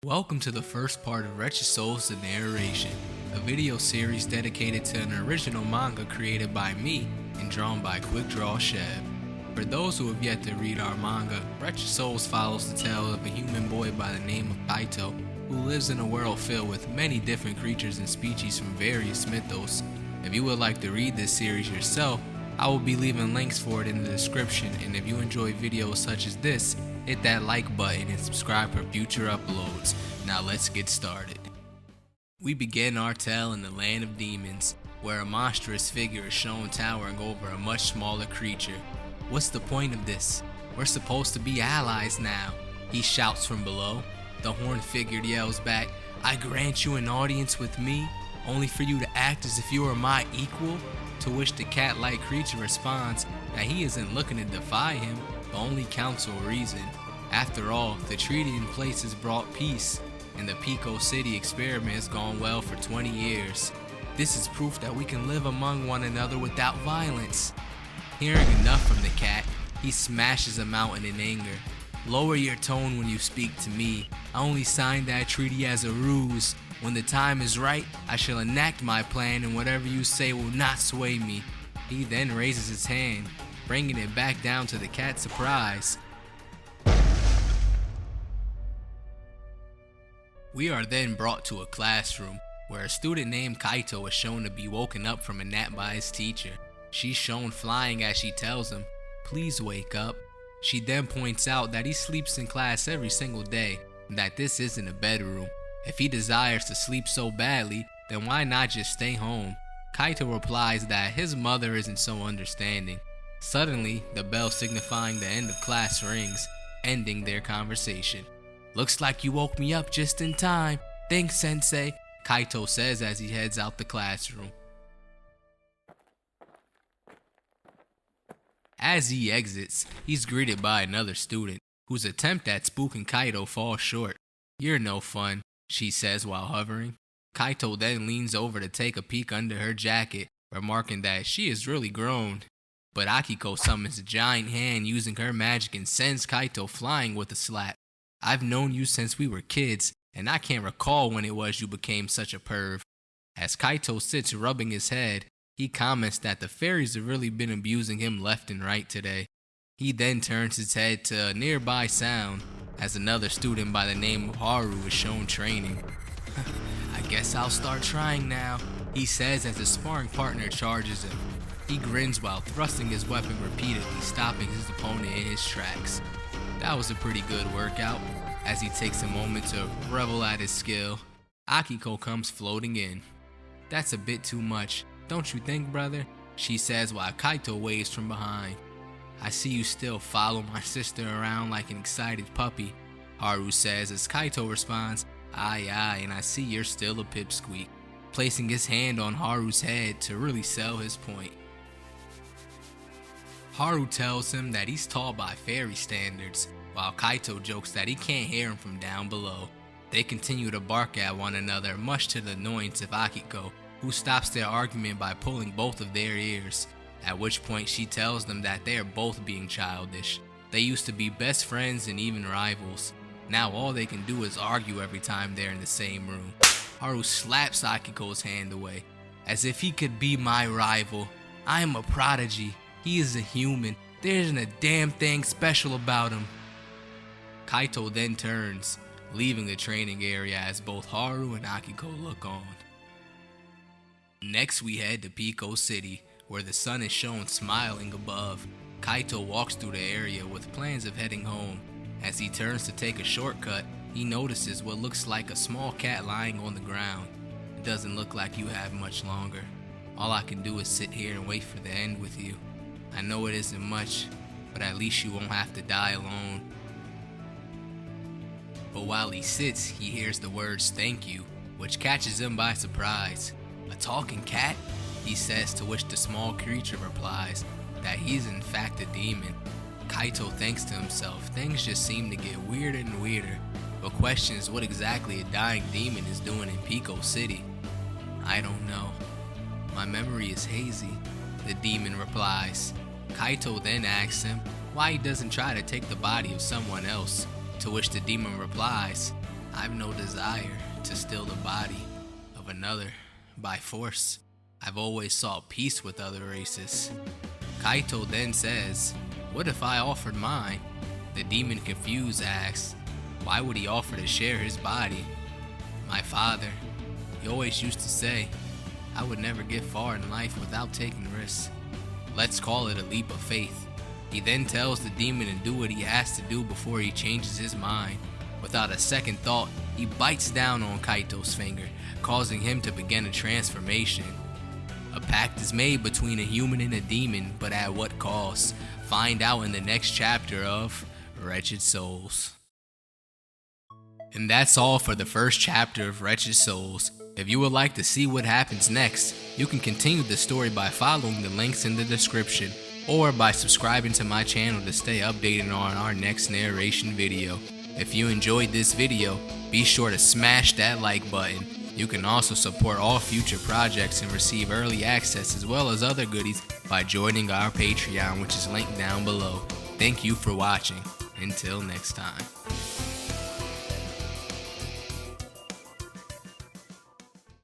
Welcome to the first part of Wretched Souls, the Narration, a video series dedicated to an original manga created by me and drawn by Quick Draw Sheb. For those who have yet to read our manga, Wretched Souls follows the tale of a human boy by the name of Kaito, who lives in a world filled with many different creatures and species from various mythos. If you would like to read this series yourself, I will be leaving links for it in the description, and if you enjoy videos such as this, hit that like button and subscribe for future uploads. Now let's get started. We begin our tale in the land of demons, where a monstrous figure is shown towering over a much smaller creature. What's the point of this? We're supposed to be allies now, he shouts from below. The horned figure yells back, I grant you an audience with me, only for you to act as if you were my equal? To which the cat-like creature responds that he isn't looking to defy him, but only counsel reason. After all, the treaty in place has brought peace, and the Pico City experiment has gone well for 20 years. This is proof that we can live among one another without violence. Hearing enough from the cat, he smashes him out in anger. Lower your tone when you speak to me. I only signed that treaty as a ruse. When the time is right, I shall enact my plan, and whatever you say will not sway me. He then raises his hand, bringing it back down to the cat's surprise. We are then brought to a classroom, where a student named Kaito is shown to be woken up from a nap by his teacher. She's shown flying as she tells him, please wake up. She then points out that he sleeps in class every single day, and that this isn't a bedroom. If he desires to sleep so badly, then why not just stay home? Kaito replies that his mother isn't so understanding. Suddenly, the bell signifying the end of class rings, ending their conversation. Looks like you woke me up just in time. Thanks, Sensei, Kaito says as he heads out the classroom. As he exits, he's greeted by another student, whose attempt at spooking Kaito falls short. You're no fun, she says while hovering. Kaito then leans over to take a peek under her jacket, remarking that she is really grown. But Akiko summons a giant hand using her magic and sends Kaito flying with a slap. I've known you since we were kids, and I can't recall when it was you became such a perv. As Kaito sits rubbing his head, he comments that the fairies have really been abusing him left and right today. He then turns his head to a nearby sound, as another student by the name of Haru is shown training. I guess I'll start trying now, he says as his sparring partner charges him. He grins while thrusting his weapon repeatedly, stopping his opponent in his tracks. That was a pretty good workout. As he takes a moment to revel at his skill, Akiko comes floating in. That's a bit too much, don't you think, brother? She says while Kaito waves from behind. I see you still follow my sister around like an excited puppy, Haru says as Kaito responds, aye, and I see you're still a pipsqueak, placing his hand on Haru's head to really sell his point. Haru tells him that he's tall by fairy standards, while Kaito jokes that he can't hear him from down below. They continue to bark at one another, much to the annoyance of Akiko, who stops their argument by pulling both of their ears, at which point she tells them that they are both being childish. They used to be best friends and even rivals. Now all they can do is argue every time they're in the same room. Haru slaps Akiko's hand away, as if he could be my rival. I am a prodigy. He is a human. There isn't a damn thing special about him. Kaito then turns, leaving the training area as both Haru and Akiko look on. Next we head to Pico City, where the sun is shown smiling above. Kaito walks through the area with plans of heading home. As he turns to take a shortcut, he notices what looks like a small cat lying on the ground. It doesn't look like you have much longer. All I can do is sit here and wait for the end with you. I know it isn't much, but at least you won't have to die alone. But while he sits, he hears the words thank you, which catches him by surprise. A talking cat? He says, to which the small creature replies that he's in fact a demon. Kaito thinks to himself, things just seem to get weirder and weirder, but questions what exactly a dying demon is doing in Pico City. I don't know. My memory is hazy, the demon replies. Kaito then asks him why he doesn't try to take the body of someone else, to which the demon replies, I've no desire to steal the body of another by force. I've always sought peace with other races. Kaito then says, "What if I offered mine?" The demon confused asks, "Why would he offer to share his body?" "My father, he always used to say, I would never get far in life without taking risks. Let's call it a leap of faith." He then tells the demon to do what he has to do before he changes his mind. Without a second thought, he bites down on Kaito's finger, causing him to begin a transformation. A pact is made between a human and a demon, but at what cost? Find out in the next chapter of Wretched Souls. And that's all for the first chapter of Wretched Souls. If you would like to see what happens next, you can continue the story by following the links in the description, or by subscribing to my channel to stay updated on our next narration video. If you enjoyed this video, be sure to smash that like button. You can also support all future projects and receive early access as well as other goodies by joining our Patreon, which is linked down below. Thank you for watching. Until next time.